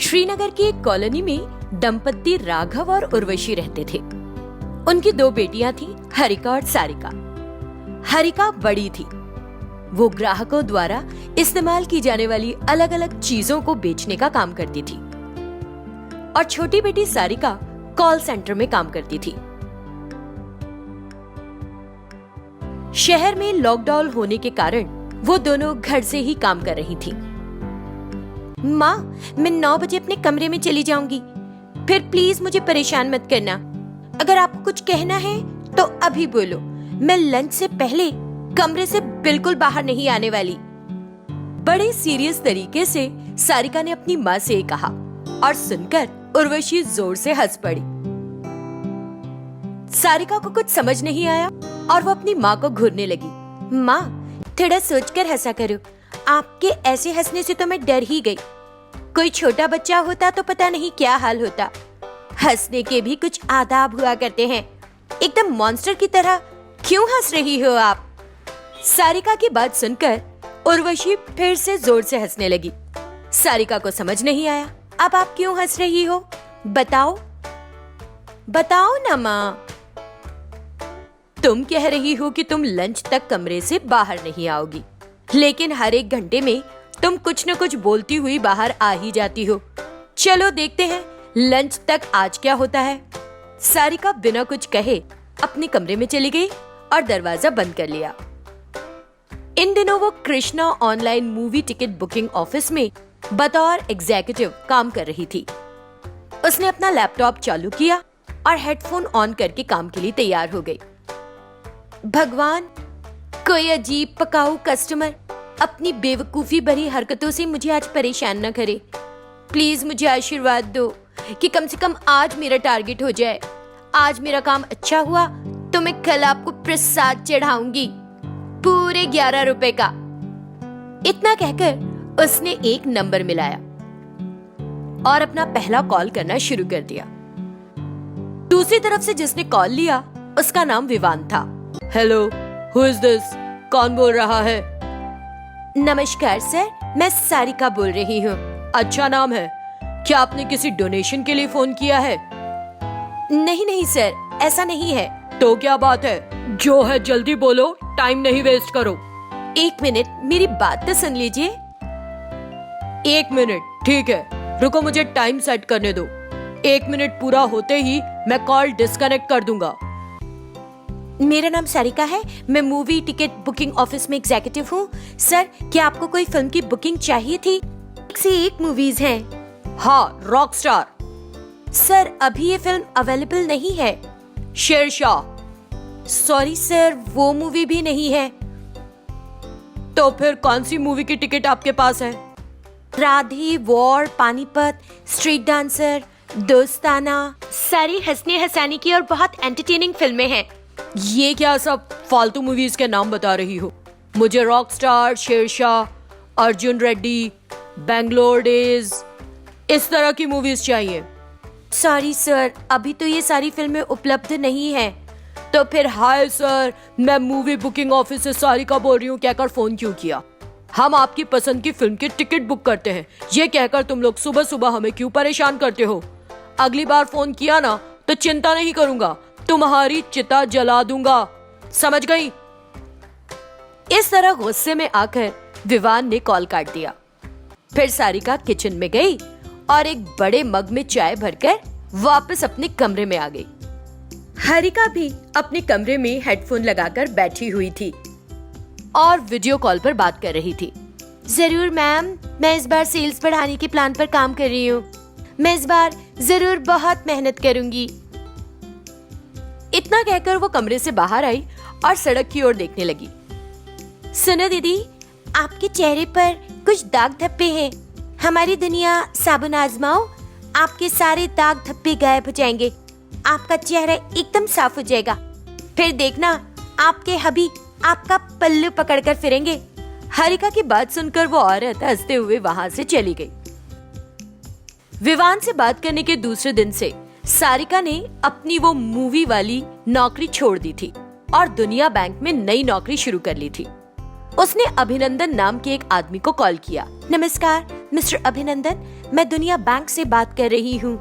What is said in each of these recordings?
श्रीनगर की एक कॉलोनी में दंपति राघव और उर्वशी रहते थे। उनकी दो बेटियां थीं, हरिका और सारिका। हरिका बड़ी थी। वो ग्राहकों द्वारा इस्तेमाल की जाने वाली अलग अलग चीजों को बेचने का काम करती थी और छोटी बेटी सारिका कॉल सेंटर में काम करती थी। शहर में लॉकडाउन होने के कारण वो दोनों घर से ही काम कर रही थी। माँ, मैं 9 बजे अपने कमरे में चली जाऊंगी, फिर प्लीज मुझे परेशान मत करना। अगर आपको कुछ कहना है तो अभी बोलो। मैं लंच से पहले कमरे से बिल्कुल बाहर नहीं आने वाली। बड़े सीरियस तरीके से सारिका ने अपनी माँ से कहा और सुनकर उर्वशी जोर से हंस पड़ी। सारिका को कुछ समझ नहीं आया और वो अपनी माँ को घूरने लगी। माँ, थोड़ा सोचकर हंसा करो। आपके ऐसे हंसने से तो मैं डर ही गई। कोई छोटा बच्चा होता तो पता नहीं क्या हाल होता। हंसने के भी कुछ आदाब हुआ करते हैं। एकदम मॉन्स्टर की तरह क्यों हंस रही हो आप? सारिका की बात सुनकर उर्वशी फिर से जोर से हंसने लगी। सारिका को समझ नहीं आया। अब आप क्यों हंस रही हो? बताओ बताओ ना माँ। तुम कह रही हो कि तुम लंच तक कमरे से बाहर नहीं आओगी, लेकिन हर एक घंटे में तुम कुछ न कुछ बोलती हुई बाहर आ ही जाती हो। चलो देखते हैं लंच तक आज क्या होता है। सारिका बिना कुछ कहे अपने कमरे में चली गई और दरवाजा बंद कर लिया। इन दिनों वो Krishna online movie ticket booking office में बतौर एग्जीक्यूटिव काम कर रही थी। उसने अपना लैपटॉप चालू किया और हेडफोन ऑन करके काम के लिए तैयार हो गई। भगवान, कोई अजीब पकाऊ कस्टमर अपनी बेवकूफी भरी हरकतों से मुझे आज परेशान न करे। प्लीज मुझे आशीर्वाद दो कि कम से कम आज मेरा टारगेट हो जाए। आज मेरा काम अच्छा हुआ तो मैं कल आपको प्रसाद चढ़ाऊंगी, पूरे 11 रुपए का। इतना कहकर उसने एक नंबर मिलाया और अपना पहला कॉल करना शुरू कर दिया। दूसरी तरफ से जिसने कॉल लिया उसका नाम विवान था। Hello, who is this? कौन बोल रहा है? नमस्कार सर, मैं सारिका बोल रही हूँ। अच्छा नाम है। क्या आपने किसी डोनेशन के लिए फोन किया है? नहीं नहीं सर, ऐसा नहीं है। तो क्या बात है? जो है जल्दी बोलो, टाइम नहीं वेस्ट करो। 1 मिनट, मेरी बात तो सुन लीजिए। 1 मिनट, ठीक है, रुको मुझे टाइम सेट करने दो। 1 मिनट पूरा होते ही मैं कॉल डिस्कनेक्ट कर दूंगा। मेरा नाम सारिका है। मैं मूवी टिकट बुकिंग ऑफिस में एग्जीक्यूटिव हूँ। सर, क्या आपको कोई फिल्म की बुकिंग चाहिए थी? एक से एक मूवीज हैं। हाँ, रॉकस्टार। सर, अभी ये फिल्म अवेलेबल नहीं है। शेरशाह। सॉरी सर, वो मूवी भी नहीं है। तो फिर कौन सी मूवी की टिकट आपके पास है? Radhe, war, Panipat, street dancer, दोस्ताना, सारी हंसने हंसाने की और बहुत एंटरटेनिंग फिल्में हैं। ये क्या सब फालतू मूवीज के नाम बता रही हो? मुझे रॉकस्टार, शेरशाह, अर्जुन रेड्डी, बैंगलोर डेज, इस तरह की मूवीज चाहिए। सॉरी सर, अभी तो ये सारी फिल्में उपलब्ध नहीं है। तो फिर हाय सर, मैं मूवी बुकिंग ऑफिस से सारिका बोल रही हूँ कहकर फोन क्यों किया? हम आपकी पसंद की फिल्म की टिकट बुक करते हैं, ये कहकर तुम लोग सुबह सुबह हमें क्यों परेशान करते हो? अगली बार फोन किया ना तो चिंता नहीं करूंगा, तुम्हारी चिता जला दूंगा, समझ गई? इस तरह गुस्से में आकर विवान ने कॉल काट दिया। फिर सारिका किचन में गई और एक बड़े मग में चाय भरकर वापस अपने कमरे में आ गई। हरिका भी अपने कमरे में हेडफोन लगाकर बैठी हुई थी और वीडियो कॉल पर बात कर रही थी। जरूर मैम, मैं इस बार सेल्स बढ़ाने के प्लान पर काम कर रही हूँ। मैं इस बार जरूर बहुत मेहनत करूंगी। इतना कहकर वो कमरे से बाहर आई और सड़क की ओर देखने लगी। सुनो दीदी, आपके चेहरे पर कुछ दाग धब्बे हैं। हमारी दुनिया साबुन आजमाओ, आपके सारे दाग धब्बे गायब हो जाएंगे। आपका चेहरा एकदम साफ हो जाएगा। फिर देखना, आपके हबी आपका पल्लू पकड़कर फिरेंगे। हरिका की बात सुनकर वो औरत हंसते हुए वहां से चली गई। विवान से बात करने के दूसरे दिन से सारिका ने अपनी वो मूवी वाली नौकरी छोड़ दी थी और दुनिया बैंक में नई नौकरी शुरू कर ली थी। उसने अभिनंदन नाम के एक आदमी को कॉल किया। नमस्कार मिस्टर अभिनंदन, मैं दुनिया बैंक से बात कर रही हूँ।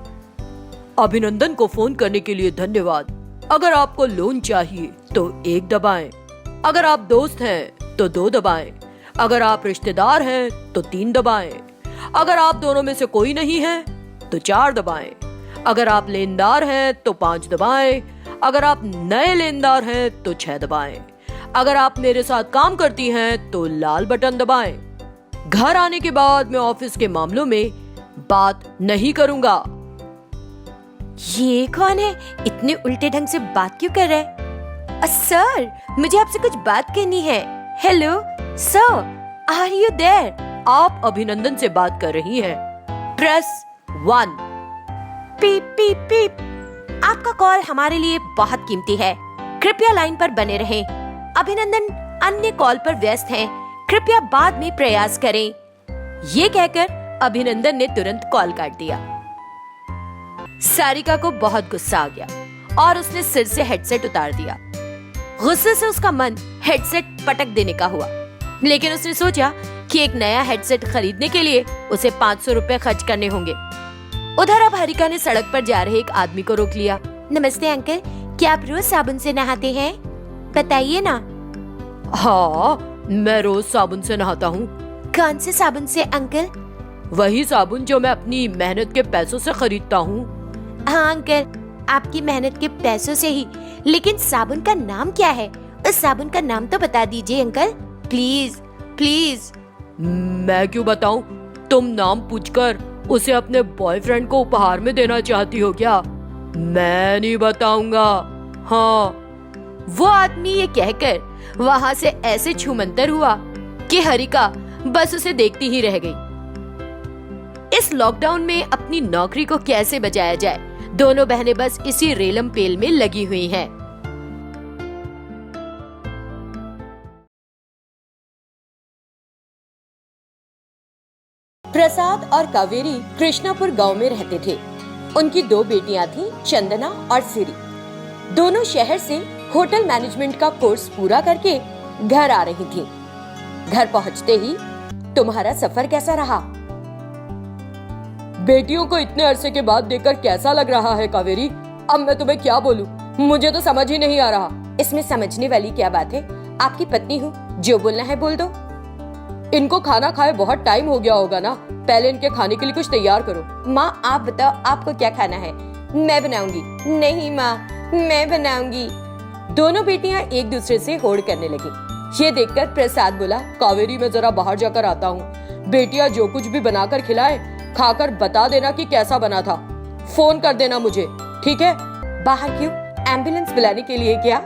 अभिनंदन को फोन करने के लिए धन्यवाद। अगर आपको लोन चाहिए तो 1 दबाएं। अगर आप दोस्त हैं तो 2 दबाएं। अगर आप रिश्तेदार हैं तो 3 दबाएं। अगर आप दोनों में से कोई नहीं है तो 4 दबाएं। अगर आप लेनदार हैं तो 5 दबाएं। अगर आप नए लेनदार हैं तो 6 दबाएं। अगर आप मेरे साथ काम करती हैं तो लाल बटन दबाएं। घर आने के बाद मैं ऑफिस के मामलों में बात नहीं करूंगा। ये कौन है? इतने उल्टे ढंग से बात क्यों कर रहा है? सर, मुझे आपसे कुछ बात करनी है। Hello sir, are you there? आप अभिनंदन से बात कर रही हैं। प्रेस 1। पीप पीप पीप। आपका कॉल हमारे लिए बहुत कीमती है, कृपया लाइन पर बने रहें। अभिनंदन अन्य कॉल पर व्यस्त हैं, कृपया बाद में प्रयास करें। ये कहकर अभिनंदन ने तुरंत कॉल काट दिया। सारिका को बहुत गुस्सा आ गया और उसने सिर से हेडसेट उतार दिया। गुस्से से उसका मन हेडसेट पटक देने का हुआ, लेकिन उसने सोचा कि एक नया हेडसेट खरीदने के लिए उसे 500 रुपए खर्च करने होंगे। उधर अब हरिका ने सड़क पर जा रहे एक आदमी को रोक लिया। नमस्ते अंकल, क्या आप रोज साबुन से नहाते हैं? बताइए ना। हाँ, मैं रोज साबुन से नहाता हूँ। कौन से साबुन से अंकल? वही साबुन जो मैं अपनी मेहनत के पैसों से खरीदता हूँ। हाँ अंकल, आपकी मेहनत के पैसों से ही, लेकिन साबुन का नाम क्या है? उस साबुन का नाम तो बता दीजिए अंकल, प्लीज प्लीज। मैं क्यों बताऊं? तुम नाम पूछकर उसे अपने बॉयफ्रेंड को उपहार में देना चाहती हो क्या? मैं नहीं बताऊंगा। हाँ। वो आदमी ये कहकर वहाँ से ऐसे छूमंतर हुआ कि हरिका बस उसे देखती ही रह गई। इस लॉकडाउन में अपनी नौकरी को कैसे बचाया जाए, दोनों बहनें बस इसी रेलम पेल में लगी हुई हैं। प्रसाद और कावेरी कृष्णापुर गांव में रहते थे। उनकी 2 बेटियां थीं, चंदना और सिरी। दोनों शहर से होटल मैनेजमेंट का कोर्स पूरा करके घर आ रही थीं। घर पहुंचते ही, तुम्हारा सफर कैसा रहा? बेटियों को इतने अरसे के बाद देखकर कैसा लग रहा है कावेरी? अब मैं तुम्हें क्या बोलूं? मुझे तो समझ ही नहीं आ रहा। इसमें समझने वाली क्या बात है? आपकी पत्नी हूँ, जो बोलना है बोल दो। इनको खाना खाए बहुत टाइम हो गया होगा ना, पहले इनके खाने के लिए कुछ तैयार करो। माँ आप बताओ, आपको क्या खाना है? मैं बनाऊंगी। नहीं माँ, मैं बनाऊंगी। दोनों बेटियां एक दूसरे से होड़ करने लगी। ये देखकर प्रसाद बोला, कावेरी मैं जरा बाहर जाकर आता हूँ। बेटियां जो कुछ भी बनाकर खिलाए, खाकर बता देना कि कैसा बना था। फोन कर देना मुझे, ठीक है? बाहर क्यों? एम्बुलेंस बुलाने के लिए क्या?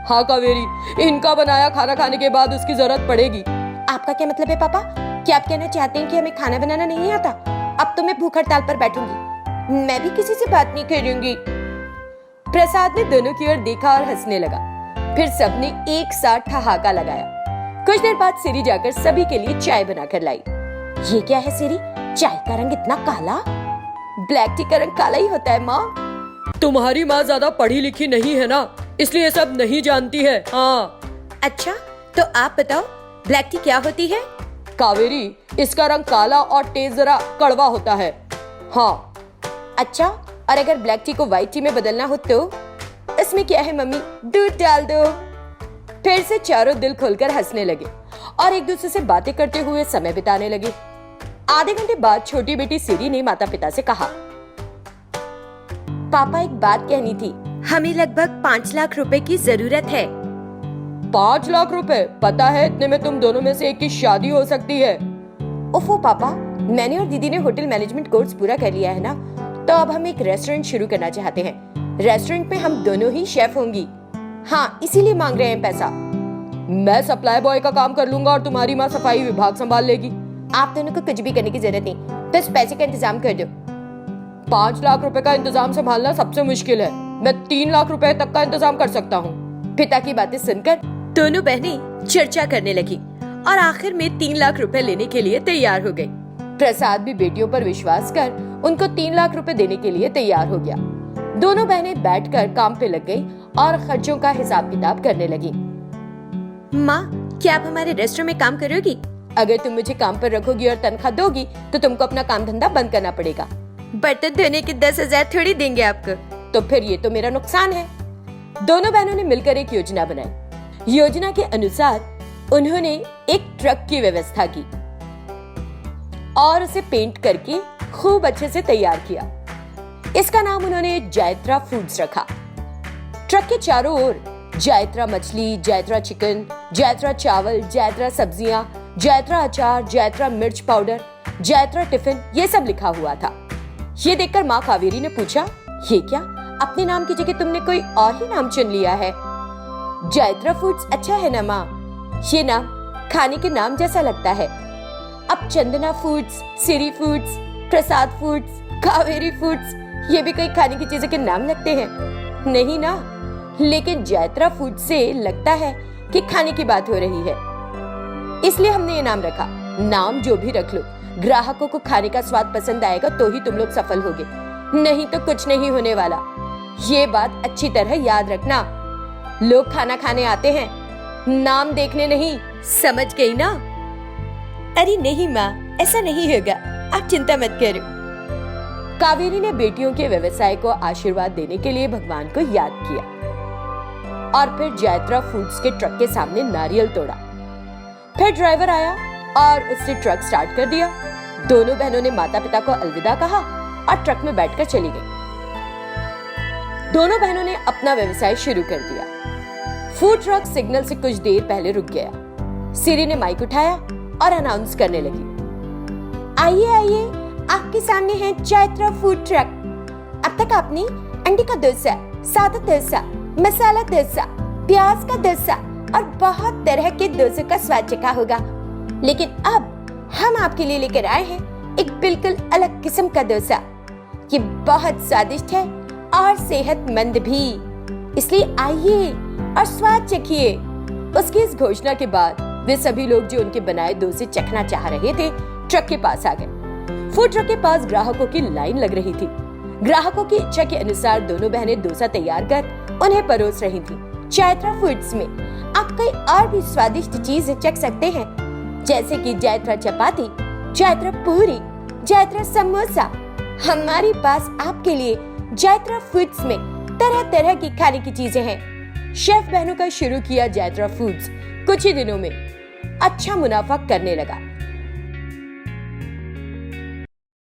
हाँ कावेरी, इनका बनाया खाना खाने के बाद उसकी जरूरत पड़ेगी। आपका क्या मतलब है पापा? क्या आप कहना चाहते हैं कि हमें खाना बनाना नहीं आता? अब तो मैं भूख हड़ताल पर बैठूंगी। मैं भी किसी से बात नहीं करूंगी। प्रसाद ने दोनों की ओर देखा और हंसने लगा। फिर सबने एक साथ ठहाका लगाया। कुछ देर बाद सिरी जाकर सभी के लिए चाय बनाकर लाई। ये क्या है सिरी? चाय का रंग इतना काला? ब्लैक टी का रंग काला ही होता है माँ। तुम्हारी माँ ज्यादा पढ़ी लिखी नहीं है ना, इसलिए ये सब नहीं जानती है। हाँ। अच्छा, तो आप बताओ ब्लैक टी क्या होती है? कावेरी, इसका रंग काला और टेस्ट जरा कड़वा होता है। हाँ। अच्छा, और अगर ब्लैक टी को व्हाइट टी में बदलना हो तो? इसमें क्या है मम्मी, दूध डाल दो। फिर से चारों दिल खोलकर हंसने लगे और एक दूसरे से बातें करते हुए समय बिताने लगे। आधे घंटे बाद छोटी बेटी सिरी ने माता पिता से कहा, पापा एक बात कहनी थी, हमें लगभग 5 लाख रुपए की जरूरत है। 5 लाख रुपए? पता है इतने में तुम दोनों में से एक की शादी हो सकती है। ओफो पापा, मैंने और दीदी ने होटल मैनेजमेंट कोर्स पूरा कर लिया है ना, तो अब हम एक रेस्टोरेंट शुरू करना चाहते हैं। रेस्टोरेंट में हम दोनों ही शेफ होंगी। हाँ, इसीलिए मांग रहे हैं पैसा। मैं सप्लाई बॉय का काम कर लूंगा और तुम्हारी माँ सफाई विभाग संभाल लेगी। आप दोनों को कुछ भी करने की जरूरत नहीं, बस पैसे का इंतजाम कर दो। 5 लाख रुपए का इंतजाम संभालना सबसे मुश्किल है। मैं 3 लाख रुपए तक का इंतजाम कर सकता हूँ। पिता की बातें सुनकर दोनों बहनें चर्चा करने लगी और आखिर में 3 लाख रुपए लेने के लिए तैयार हो गई। प्रसाद भी बेटियों पर विश्वास कर उनको 3 लाख रुपए देने के लिए तैयार हो गया। दोनों बहनें बैठकर काम पे लग गई और खर्चों का हिसाब किताब करने लगी। माँ, क्या आप हमारे रेस्टोरेंट में काम करोगी? अगर तुम मुझे काम पर रखोगी और तनख्वाह दोगी तो तुमको अपना काम धंधा बंद करना पड़ेगा। बर्तन धोने के 10,000 थोड़ी देंगे आपको, तो फिर ये तो मेरा नुकसान है। दोनों बहनों ने मिलकर एक योजना बनाई। योजना के अनुसार उन्होंने एक ट्रक की व्यवस्था की और उसे पेंट करके खूब अच्छे से तैयार किया। इसका नाम उन्होंने जैत्रा फूड्स रखा। ट्रक के चारों ओर जैत्रा मछली, जैत्रा चिकन, जैत्रा चावल, जैत्रा सब्जियां, जैत्रा अचार, जैत्रा मिर्च पाउडर, जैत्रा टिफिन, ये सब लिखा हुआ था। ये देखकर माँ कावेरी ने पूछा, ये क्या, अपने नाम की जगह तुमने कोई और ही नाम चुन लिया है? जैत्रा फूड्स अच्छा है ना माँ? ये नाम खाने के नाम जैसा लगता है। अब चंदना फूड्स, सिरी फूड्स, प्रसाद फूड्स, कावेरी फूड्स, ये भी कोई खाने की चीजों के नाम लगते हैं? नहीं ना, लेकिन जैत्रा फूड्स से लगता है कि खाने की बात हो रही है, इसलिए हमने ये नाम रखा। नाम जो भी रख लो, ग्राहकों को खाने का स्वाद पसंद आएगा तो ही तुम लोग सफल होगे, नहीं तो कुछ नहीं होने वाला। ये बात अच्छी तरह याद रखना। लोग खाना खाने आते हैं, नाम देखने नहीं, समझ गई ना? अरे नहीं माँ, ऐसा नहीं होगा, आप चिंता मत करो। कावेरी ने बेटियों के व्यवसाय को आशीर्वाद देने के लिए भगवान को याद किया और फिर जैत्रा फूड्स के ट्रक के सामने नारियल तोड़ा। फिर ड्राइवर आया और उसने ट्रक स्टार्ट कर दिया। दोनों बहनों ने माता पिता को अलविदा कहा और ट्रक में बैठकर चली गई। दोनों बहनों ने अपना व्यवसाय शुरू कर दिया। फूड ट्रक सिग्नल से कुछ देर पहले रुक गया। सिरी ने माइक उठाया और अनाउंस करने लगी, आइए आइए, आपके सामने है जैत्रा फूड ट्रक। अब तक आपने अंडे का डोसा, सादा डोसा, मसाला डोसा, प्याज का डोसा और बहुत तरह के डोसे का स्वाद चखा होगा, लेकिन अब हम आपके लिए लेकर आए हैं एक बिल्कुल अलग किस्म का डोसा। ये बहुत स्वादिष्ट है और सेहतमंद भी, इसलिए आइए और स्वाद चखिए। उसकी इस घोषणा के बाद वे सभी लोग जो उनके बनाए डोसे चखना चाह रहे थे, ट्रक के पास आ गए। फूड ट्रक के पास ग्राहकों की लाइन लग रही थी। ग्राहकों की इच्छा के अनुसार दोनों बहनें डोसा तैयार कर उन्हें परोस रही थीं। जैत्रा फूड्स में आप कोई और भी स्वादिष्ट चीज चख सकते हैं, जैसे कि जैत्रा चपाती, जैत्रा पूरी, जैत्रा समोसा। हमारे पास आपके लिए जैत्रा फूड्स में तरह तरह की खाने की चीजें हैं। शेफ बहनों का शुरू किया जैत्रा फूड्स कुछ ही दिनों में अच्छा मुनाफा करने लगा।